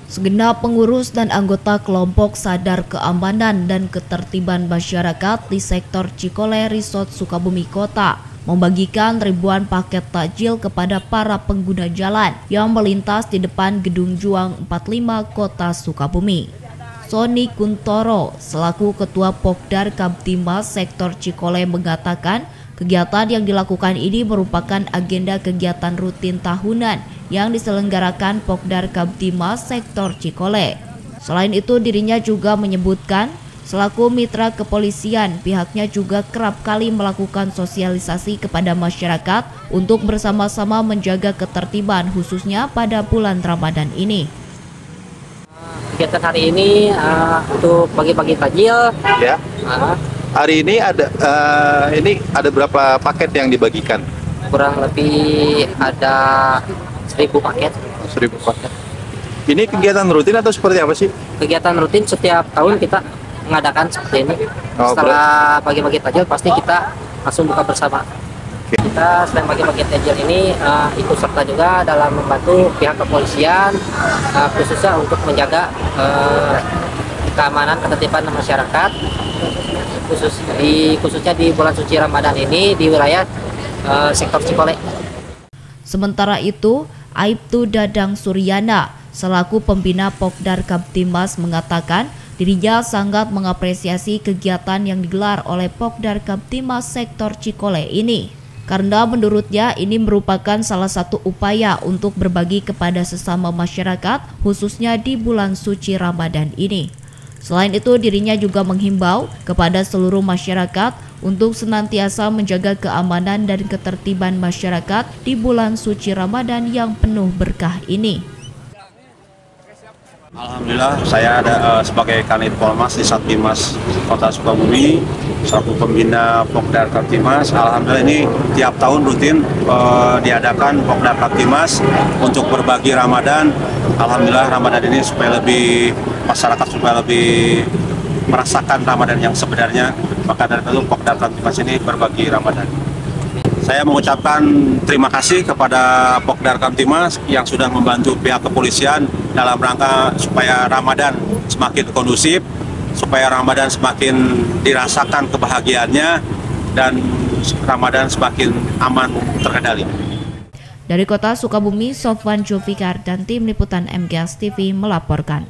Segenap pengurus dan anggota kelompok sadar keamanan dan ketertiban masyarakat di sektor Cikole Resort Sukabumi Kota membagikan ribuan paket takjil kepada para pengguna jalan yang melintas di depan Gedung Juang 45 Kota Sukabumi. Sony Kuntoro selaku Ketua Pokdar Kamtimas sektor Cikole mengatakan kegiatan yang dilakukan ini merupakan agenda kegiatan rutin tahunan yang diselenggarakan Pokdar Kamtimas sektor Cikole. Selain itu, dirinya juga menyebutkan selaku mitra kepolisian, pihaknya juga kerap kali melakukan sosialisasi kepada masyarakat untuk bersama-sama menjaga ketertiban khususnya pada bulan Ramadan ini. Kegiatan hari ini untuk bagi-bagi takjil. Ya. Hari ini ada berapa paket yang dibagikan? Kurang lebih ada 1000 paket. 1000 paket. Ini kegiatan rutin atau seperti apa sih? Kegiatan rutin setiap tahun kita mengadakan seperti ini. Setelah bagi-bagi takjil pasti kita langsung buka bersama. Kita selain bagi-bagi takjil ini ikut serta juga dalam membantu pihak kepolisian khususnya untuk menjaga keamanan ketertiban masyarakat khususnya di bulan suci Ramadan ini di wilayah sektor Cikole. Sementara itu, Aibtu Dadang Suryana selaku pembina Pokdar Kamtimas mengatakan dirinya sangat mengapresiasi kegiatan yang digelar oleh Pokdar Kamtimas sektor Cikole ini. Karena menurutnya ini merupakan salah satu upaya untuk berbagi kepada sesama masyarakat khususnya di bulan suci Ramadan ini. Selain itu, dirinya juga menghimbau kepada seluruh masyarakat untuk senantiasa menjaga keamanan dan ketertiban masyarakat di bulan suci Ramadan yang penuh berkah ini. Alhamdulillah, saya ada sebagai Kanit Polmas di Sattimas Kota Sukabumi, selaku pembina Pokdar Kamtimas. Alhamdulillah ini tiap tahun rutin diadakan Pokdar Kamtimas untuk berbagi Ramadan. Alhamdulillah Ramadan ini supaya masyarakat supaya lebih merasakan Ramadan yang sebenarnya. Maka dari itu Pokdar Kamtimas ini berbagi Ramadan. Saya mengucapkan terima kasih kepada Pokdar Kamtimas yang sudah membantu pihak kepolisian dalam rangka supaya Ramadan semakin kondusif, supaya Ramadan semakin dirasakan kebahagiaannya, dan Ramadan semakin aman terkendali. Dari Kota Sukabumi, Sofwan Julfikar dan tim liputan MGS TV melaporkan.